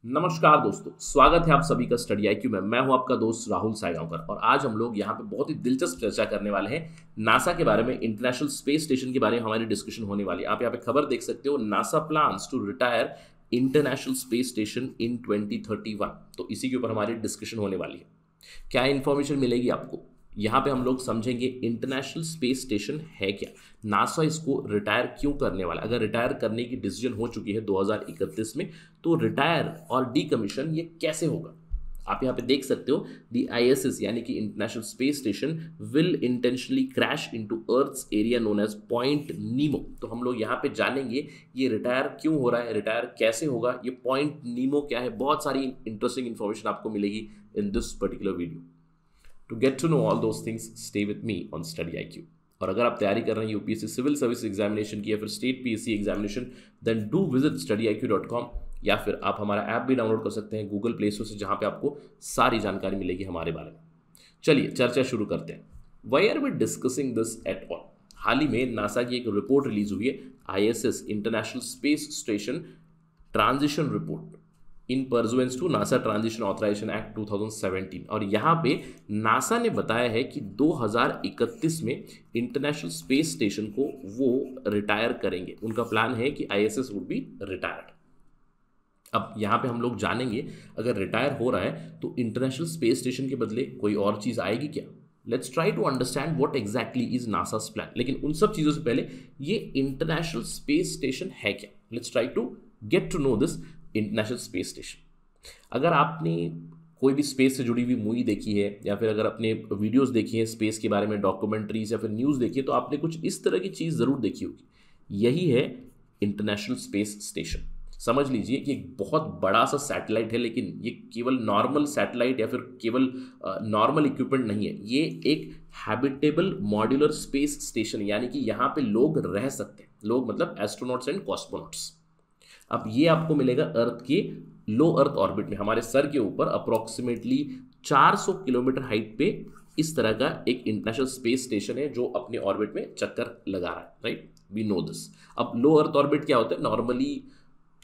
नमस्कार दोस्तों, स्वागत है आप सभी का स्टडी आईक्यू में। मैं हूं आपका दोस्त राहुल सायगांवकर और आज हम लोग यहां पे बहुत ही दिलचस्प चर्चा करने वाले हैं नासा के बारे में। इंटरनेशनल स्पेस स्टेशन के बारे में हमारी डिस्कशन होने वाली है। आप यहां पे खबर देख सकते हो, NASA plans to retire international space station in 2031। तो इसी के ऊपर हमारी डिस्कशन होने वाली है। क्या इंफॉर्मेशन मिलेगी आपको यहाँ पे, हम लोग समझेंगे इंटरनेशनल स्पेस स्टेशन है क्या, नासा इसको रिटायर क्यों करने वाला। अगर रिटायर करने की डिसीजन हो चुकी है 2031 में, तो रिटायर और डीकमीशन ये कैसे होगा। आप यहाँ पे देख सकते हो, द ISS यानी कि International space Station will intentionally crash into earth's area known as point Nemo. तो हम लोग यहाँ पे जानेंगे ये रिटायर क्यों हो रहा है, रिटायर कैसे होगा, ये पॉइंट नीमो क्या है। बहुत सारी इंटरेस्टिंग इन्फॉर्मेशन आपको मिलेगी in this particular video. To get to know all those things, stay with me on Study IQ। और अगर आप तैयारी कर रहे हैं यूपीएससी सिविल सर्विस एग्जामिनेशन की या फिर state PSC examination, then do visit studyiq.com, या फिर आप हमारा ऐप भी डाउनलोड कर सकते हैं गूगल प्ले स्टोर से, जहां पे आपको सारी जानकारी मिलेगी हमारे बारे में। चलिए चर्चा शुरू करते हैं। Why are we discussing this at all. हाल ही में नासा की एक रिपोर्ट रिलीज हुई है, ISS International space Station transition report in pursuance to NASA transition authorisation act 2017। और यहाँ पे नासा ने बताया है कि 2031 में इंटरनेशनल स्पेस स्टेशन को वो रिटायर करेंगे। उनका प्लान है कि ISS वुड बी रिटायर्ड। अब यहाँ पे हम लोग जानेंगे, अगर रिटायर हो रहा है तो इंटरनेशनल स्पेस स्टेशन के बदले कोई और चीज़ आएगी क्या। Let's try to understand what exactly is NASA's plan. लेकिन उन सब चीज़ों से पहले ये इंटरनेशनल स्पेस स्टेशन है क्या, let's try to get to know this international space station. अगर आपने कोई भी स्पेस से जुड़ी हुई मूवी देखी है या फिर अगर आपने वीडियोस देखी है स्पेस के बारे में, डॉक्यूमेंट्रीज या फिर न्यूज़ देखी है, तो आपने कुछ इस तरह की चीज़ ज़रूर देखी होगी। यही है इंटरनेशनल स्पेस स्टेशन। समझ लीजिए कि एक बहुत बड़ा सा सैटेलाइट है, लेकिन ये केवल नॉर्मल सैटेलाइट या फिर केवल नॉर्मल इक्विपमेंट नहीं है। ये एक हैबिटेबल मॉड्यूलर स्पेस स्टेशन, यानी कि यहाँ पे लोग रह सकते हैं। लोग मतलब एस्ट्रोनॉट्स एंड कॉस्मोनॉट्स। अब ये आपको मिलेगा अर्थ के लो अर्थ ऑर्बिट में, हमारे सर के ऊपर अप्रोक्सीमेटली 400 किलोमीटर हाइट पे इस तरह का एक इंटरनेशनल स्पेस स्टेशन है जो अपने ऑर्बिट में चक्कर लगा रहा है। Right, we know this. अब लो अर्थ ऑर्बिट क्या होता है, नॉर्मली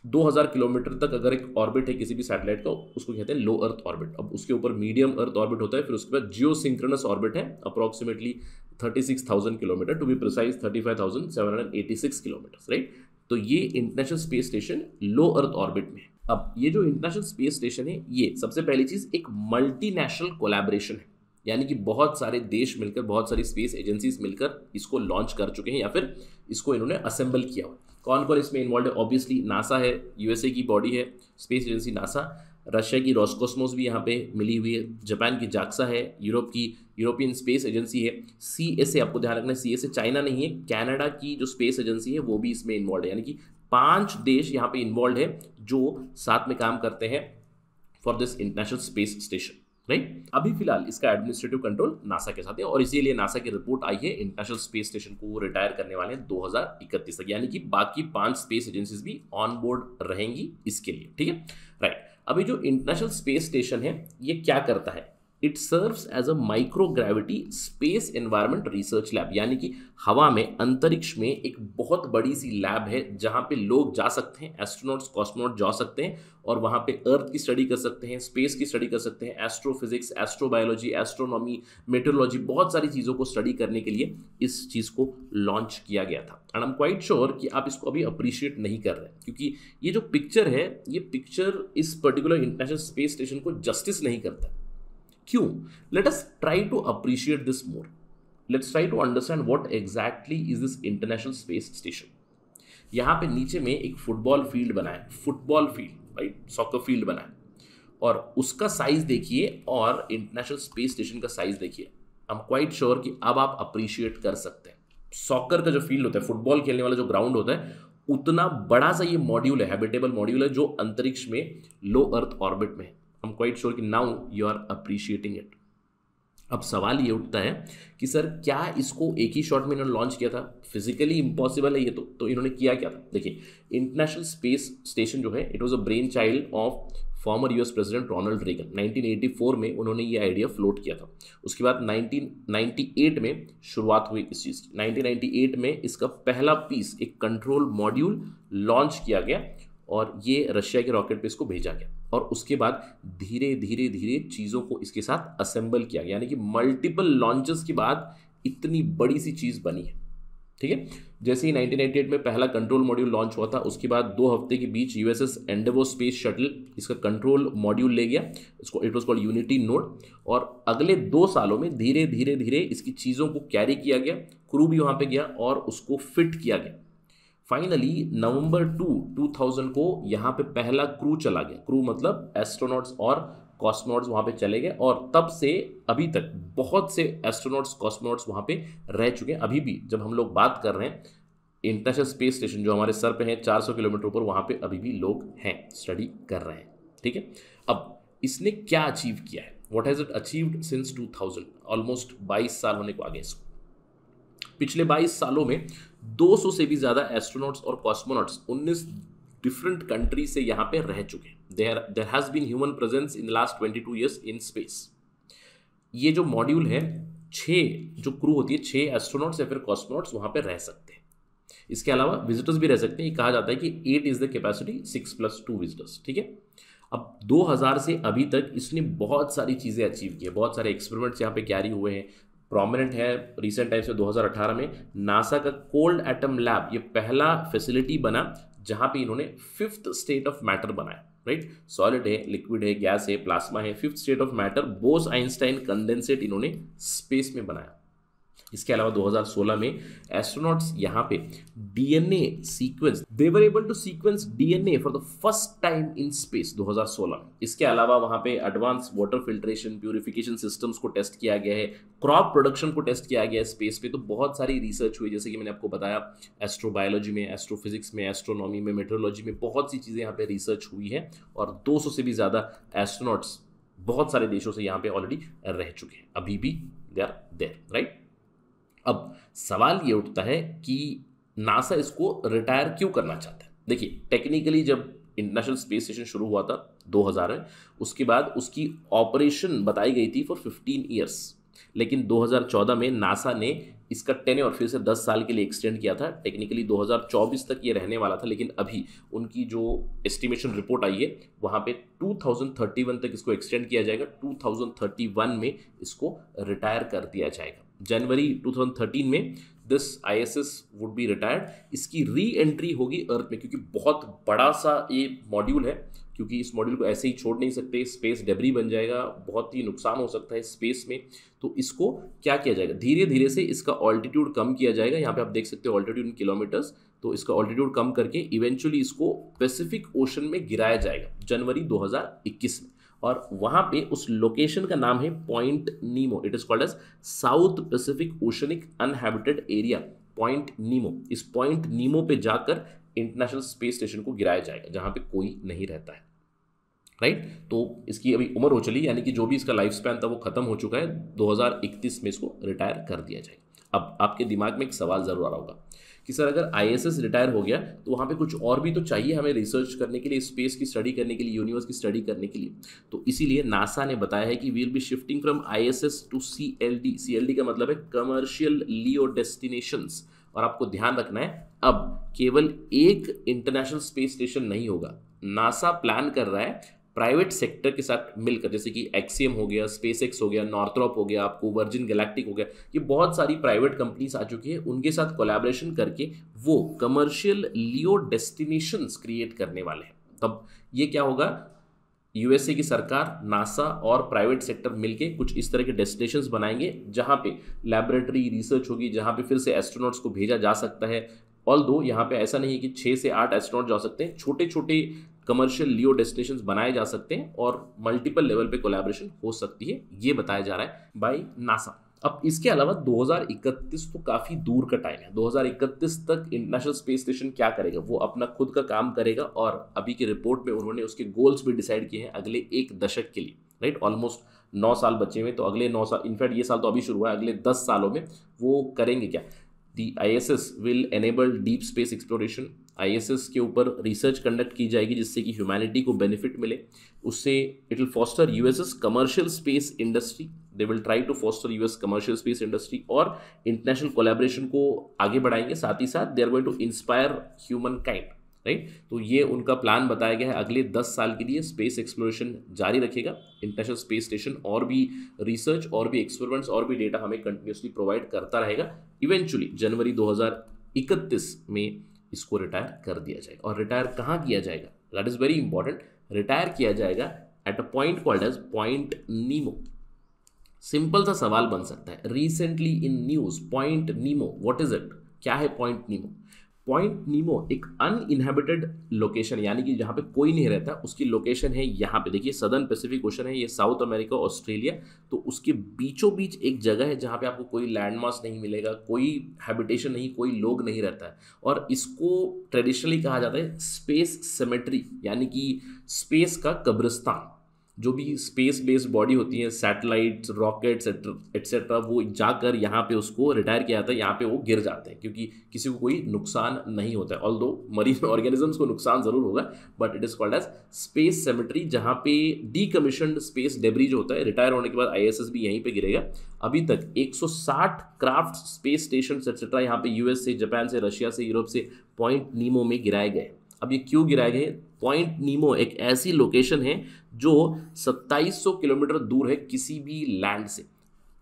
2000 किलोमीटर तक अगर एक ऑर्बिट है किसी भी सैटेलाइट का, उसको कहते हैं लो अर्थ ऑर्बिट। अब उसके ऊपर मीडियम अर्थ ऑर्बिट होता है, फिर उसके बाद जियो सिंक्रोनस ऑर्बिट है approximately 36,000 kilometre, to be precise 35,786 kilometre. Right, तो ये international space station low earth orbit में है। अब ये जो इंटरनेशनल स्पेस स्टेशन है, ये सबसे पहली चीज एक मल्टीनेशनल कोलैबोरेशन है, यानी कि बहुत सारे देश मिलकर, बहुत सारी स्पेस एजेंसीज मिलकर इसको लॉन्च कर चुके हैं या फिर इसको इन्होंने असेंबल किया हुआ। कौन कौन इसमें इन्वॉल्व है? ऑब्वियसली नासा है, USA की बॉडी है स्पेस एजेंसी नासा, रशिया की रोस्कोस्मोस भी यहाँ पे मिली हुई है, जापान की जाक्सा है, यूरोप की यूरोपियन स्पेस एजेंसी है, CSA, आपको ध्यान रखना है CSA चाइना नहीं है, कनाडा की जो स्पेस एजेंसी है वो भी इसमें इन्वॉल्व है। यानी कि 5 देश यहाँ पे इन्वॉल्व है जो साथ में काम करते हैं for this international space station. Right, अभी फिलहाल इसका एडमिनिस्ट्रेटिव कंट्रोल नासा के साथ है और इसीलिए नासा की रिपोर्ट आई है, इंटरनेशनल स्पेस स्टेशन को वो रिटायर करने वाले हैं 2031 तक, यानी कि बाकी 5 स्पेस एजेंसीज भी ऑन बोर्ड रहेंगी इसके लिए। ठीक है, राइट। अभी जो इंटरनेशनल स्पेस स्टेशन है ये क्या करता है, it serves as a microgravity space environment research lab, यानी कि हवा में, अंतरिक्ष में एक बहुत बड़ी सी लैब है जहां पे लोग जा सकते हैं, एस्ट्रोनॉट्स कॉस्मोनॉट जा सकते हैं और वहां पे अर्थ की स्टडी कर सकते हैं, स्पेस की स्टडी कर सकते हैं, एस्ट्रोफिजिक्स, एस्ट्रोबायोलॉजी, एस्ट्रोनॉमी, मेट्रोलॉजी, बहुत सारी चीज़ों को स्टडी करने के लिए इस चीज़ को लॉन्च किया गया था। And I am quite sure कि आप इसको अभी अप्रिशिएट नहीं कर रहे हैं, क्योंकि ये जो पिक्चर है, ये पिक्चर इस पर्टिकुलर इंटरनेशनल स्पेस स्टेशन को जस्टिस नहीं करता। क्यों? Let us try to appreciate this more. Let's try to understand what exactly is this international space station. यहाँ पे नीचे में एक फुटबॉल फील्ड बना है, football field, right, soccer field बना है, और उसका साइज देखिए और इंटरनेशनल स्पेस स्टेशन का साइज देखिए। आई एम क्वाइट श्योर कि अब आप अप्रिशिएट कर सकते हैं। सॉकर का जो फील्ड होता है, फुटबॉल खेलने वाला जो ग्राउंड होता है, उतना बड़ा सा ये मॉड्यूल है, हैबिटेबल मॉड्यूल है, जो अंतरिक्ष में लो अर्थ ऑर्बिट में है। I'm quite sure कि now you are appreciating it। अब सवाल ये उठता है कि सर क्या इसको एक ही शॉट में इन्होंने लॉन्च किया था? फिजिकली इम्पॉसिबल है ये तो इन्होंने किया क्या था? देखिए, इंटरनेशनल स्पेस स्टेशन जो है, it was a brain child of former US president Ronald Reagan. 1984 में उन्होंने ये आइडिया फ्लोट किया था। उसके बाद 1998 में शुरुआत हुई इस चीज़ की। 1998 में इसका पहला पीस, एक कंट्रोल मॉड्यूल लॉन्च किया गया और ये रशिया के रॉकेट पे इसको भेजा गया और उसके बाद धीरे धीरे धीरे चीज़ों को इसके साथ असेंबल किया गया, यानी कि मल्टीपल लॉन्चेस के बाद इतनी बड़ी सी चीज़ बनी है। ठीक है, जैसे ही 1988 में पहला कंट्रोल मॉड्यूल लॉन्च हुआ था, उसके बाद 2 हफ्ते के बीच यूएसएस एंडेवो स्पेस शटल इसका कंट्रोल मॉड्यूल ले गया, इसको it was called unity node, और अगले 2 सालों में धीरे धीरे धीरे इसकी चीज़ों को कैरी किया गया, क्रू भी वहाँ पे गया और उसको फिट किया गया। फाइनली नवंबर 2000 को यहाँ पे पहला क्रू चला गया, क्रू मतलब एस्ट्रोनॉट्स और कॉस्मोनॉट्स वहाँ पे चले गए, और तब से अभी तक बहुत से एस्ट्रोनॉट्स कॉस्मोनॉट्स वहाँ पे रह चुके हैं। अभी भी जब हम लोग बात कर रहे हैं, इंटरनेशनल स्पेस स्टेशन जो हमारे सर पे है 400 किलोमीटर ऊपर, वहाँ पे अभी भी लोग हैं, स्टडी कर रहे हैं। ठीक है, अब इसने क्या अचीव किया है, what has it achieved since 2000, almost 22 साल होने को आ गए इसको। पिछले 22 सालों में 200 से भी ज़्यादा एस्ट्रोनॉट्स और कॉस्मोनॉट्स 19 डिफरेंट कंट्री से यहाँ पे रह चुके हैं। There has been human presence in the last 22 years in space. ये जो मॉड्यूल है, 6 जो क्रू होती है, 6 एस्ट्रोनॉट्स या फिर कॉस्मोनॉट्स वहाँ पे रह सकते हैं। इसके अलावा विजिटर्स भी रह सकते हैं। ये कहा जाता है कि 8 इज़ द कैपेसिटी, 6+2 विजिटर्स। ठीक है, अब 2000 से अभी तक इसने बहुत सारी चीज़ें अचीव की है, बहुत सारे एक्सपेरिमेंट्स यहाँ पे कैरी हुए हैं। प्रोमिनेंट है रिसेंट टाइम से 2018 में नासा का कोल्ड एटम लैब, ये पहला फैसिलिटी बना जहाँ पे इन्होंने 5th स्टेट ऑफ मैटर बनाया, राइट। सॉलिड है, लिक्विड है, गैस है, प्लाज्मा है, 5th state of matter Bose Einstein condensate इन्होंने स्पेस में बनाया। इसके अलावा 2016 में एस्ट्रोनॉट्स यहाँ पे DNA sequence, they were able to sequence DNA for the first time in space 2016 में। इसके अलावा वहाँ पे advance water filtration, purification systems को टेस्ट किया गया है, क्रॉप प्रोडक्शन को टेस्ट किया गया है स्पेस पे। तो बहुत सारी रिसर्च हुई, जैसे कि मैंने आपको बताया, एस्ट्रोबायोलॉजी में, एस्ट्रोफिजिक्स में, एस्ट्रोनॉमी में, मेट्रोलॉजी में, बहुत सी चीज़ें यहाँ पे रिसर्च हुई है, और 200 से भी ज़्यादा एस्ट्रोनॉट्स बहुत सारे देशों से यहाँ पे ऑलरेडी रह चुके हैं, अभी भी दे आर देयर, राइट। अब सवाल ये उठता है कि नासा इसको रिटायर क्यों करना चाहता है। देखिए, टेक्निकली जब इंटरनेशनल स्पेस स्टेशन शुरू हुआ था 2000 में, उसके बाद उसकी ऑपरेशन बताई गई थी फॉर 15 ईयर्स, लेकिन 2014 में नासा ने इसका टेन्योर फिर से 10 साल के लिए एक्सटेंड किया था। टेक्निकली 2024 तक ये रहने वाला था, लेकिन अभी उनकी जो एस्टिमेशन रिपोर्ट आई है वहाँ पे 2031 तक इसको एक्सटेंड किया जाएगा, 2031 में इसको रिटायर कर दिया जाएगा। जनवरी 2013 में this ISS would be retired. इसकी री एंट्री होगी अर्थ में, क्योंकि बहुत बड़ा सा ये मॉड्यूल है, क्योंकि इस मॉड्यूल को ऐसे ही छोड़ नहीं सकते, स्पेस डेब्री बन जाएगा, बहुत ही नुकसान हो सकता है स्पेस में। तो इसको क्या किया जाएगा, धीरे धीरे से इसका ऑल्टीट्यूड कम किया जाएगा। यहाँ पे आप देख सकते हो ऑल्टीट्यूड इन किलोमीटर्स, तो इसका ऑल्टीट्यूड कम करके इवेंचुअली इसको पैसिफिक ओशन में गिराया जाएगा जनवरी 2021 में, और वहाँ पे उस लोकेशन का नाम है Point Nemo. It is called as South Pacific oceanic uninhabited area, Point Nemo. इस पॉइंट नीमो पे जाकर इंटरनेशनल स्पेस स्टेशन को गिराया जाएगा, जहाँ पे कोई नहीं रहता है, राइट। तो इसकी अभी उम्र हो चली, यानी कि जो भी इसका लाइफ स्पैन था वो खत्म हो चुका है, 2031 में इसको रिटायर कर दिया जाएगा। अब आपके दिमाग में एक सवाल जरूर आ रहा होगा कि सर अगर ISS रिटायर हो गया तो वहाँ पे कुछ और भी तो चाहिए हमें रिसर्च करने के लिए, स्पेस की स्टडी करने के लिए, यूनिवर्स की स्टडी करने के लिए। तो इसीलिए नासा ने बताया है कि we will be shifting from ISS to CLD। CLD का मतलब है कमर्शियल लियो डेस्टिनेशंस। और आपको ध्यान रखना है, अब केवल एक इंटरनेशनल स्पेस स्टेशन नहीं होगा। नासा प्लान कर रहा है प्राइवेट सेक्टर के साथ मिलकर, जैसे कि एक्सियम हो गया, स्पेसएक्स हो गया, नॉर्थरॉप हो गया, आपको वर्जिन गैलेक्टिक हो गया, ये बहुत सारी प्राइवेट कंपनीज आ चुकी है, उनके साथ कोलैबोरेशन करके वो कमर्शियल लियो डेस्टिनेशंस क्रिएट करने वाले हैं। तब ये क्या होगा, USA की सरकार, नासा और प्राइवेट सेक्टर मिलके कुछ इस तरह के डेस्टिनेशंस बनाएंगे, जहाँ पे लैबोरेटरी रिसर्च होगी, जहाँ पे फिर से एस्ट्रोनॉट्स को भेजा जा सकता है। ऑल्दो यहाँ पे ऐसा नहीं है कि 6 से 8 एस्ट्रोनॉट जा सकते हैं, छोटे छोटे कमर्शियल लियो डेस्टिनेशंस बनाए जा सकते हैं और मल्टीपल लेवल पे कोलैबोरेशन हो सकती है, ये बताया जा रहा है बाय नासा। अब इसके अलावा 2031 तो काफ़ी दूर का टाइम है। 2031 तक इंटरनेशनल स्पेस स्टेशन क्या करेगा, वो अपना खुद का काम करेगा, और अभी की रिपोर्ट में उन्होंने उसके गोल्स भी डिसाइड किए हैं अगले 1 दशक के लिए, राइट। ऑलमोस्ट 9 साल बचे हुए, तो अगले 9 साल, इनफैक्ट ये साल तो अभी शुरू हुआ है, अगले 10 सालों में वो करेंगे क्या। दी ISS will enable deep space exploration. ISS के ऊपर रिसर्च कंडक्ट की जाएगी जिससे कि ह्यूमैनिटी को बेनिफिट मिले, उससे it will foster US's commercial space industry. They will try to foster US commercial space industry और इंटरनेशनल कोलैबोरेशन को आगे बढ़ाएंगे। साथ ही साथ they are going to inspire humankind, right. तो ये उनका प्लान बताया गया है, अगले 10 साल के लिए स्पेस एक्सप्लोरेशन जारी रखेगा इंटरनेशनल स्पेस स्टेशन, और भी रिसर्च और भी एक्सपेरिमेंट्स और भी डेटा हमें कंटिन्यूसली प्रोवाइड करता रहेगा। इवेंचुअली जनवरी 2031 में इसको रिटायर कर दिया जाएगा। और रिटायर कहाँ किया जाएगा, that is very important. Retire किया जाएगा at a point called as point Nemo. Simple सा सवाल बन सकता है, recently in news point Nemo, what is it, क्या है पॉइंट नीमो? पॉइंट नीमो एक अनइनहेबिटेड लोकेशन, यानी कि जहाँ पे कोई नहीं रहता, उसकी लोकेशन है यहाँ पे। देखिए सदर्न पैसिफिक ओशन है, ये साउथ अमेरिका ऑस्ट्रेलिया, तो उसके बीचों बीच एक जगह है जहाँ पे आपको कोई लैंडमास नहीं मिलेगा, कोई हैबिटेशन नहीं, कोई लोग नहीं रहता है। और इसको ट्रेडिशनली कहा जाता है स्पेस सेमेट्री, यानी कि स्पेस का कब्रिस्तान। जो भी स्पेस बेस्ड बॉडी होती है, सैटेलाइट्स, रॉकेट्स एट्सेट्रा, वो जाकर यहाँ पे उसको रिटायर किया जाता है, यहाँ पे वो गिर जाते हैं क्योंकि किसी को कोई नुकसान नहीं होता है। ऑल्दो मरीन ऑर्गेनिजम्स को नुकसान जरूर होगा, but it is called as space cemetery, जहाँ पे डीकमीशन्ड स्पेस डेब्री जो होता है, रिटायर होने के बाद ISS भी यहीं पे गिरेगा। अभी तक 160 क्राफ्ट स्पेस स्टेशन एट्सेट्रा यहाँ पे US से, जापान से, रशिया से, यूरोप से पॉइंट नीमो में गिराए गए। अब ये क्यों गिराए गए? पॉइंट नीमो एक ऐसी लोकेशन है जो 2700 किलोमीटर दूर है किसी भी लैंड से।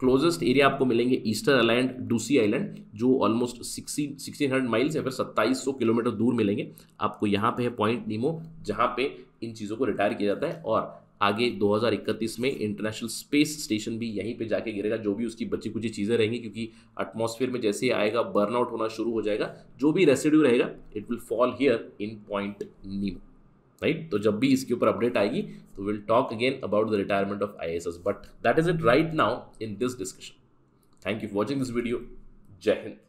क्लोजेस्ट एरिया आपको मिलेंगे ईस्टर आइलैंड, डूसी आइलैंड, जो ऑलमोस्ट 1600 माइल्स या फिर 2700 किलोमीटर दूर मिलेंगे आपको। यहाँ पे है पॉइंट नीमो, जहाँ पे इन चीज़ों को रिटायर किया जाता है। और आगे 2031 में इंटरनेशनल स्पेस स्टेशन भी यहीं पे जाके गिरेगा, जो भी उसकी बची कुछ चीज़ें रहेंगी, क्योंकि एटमॉस्फेयर में जैसे ही आएगा बर्नआउट होना शुरू हो जाएगा, जो भी रेसिड्यू रहेगा it will fall here in point Nemo, right. तो जब भी इसके ऊपर अपडेट आएगी तो will talk again about the retirement of ISS, but that is it right now in this discussion. Thank you for watching this video. जय हिंद।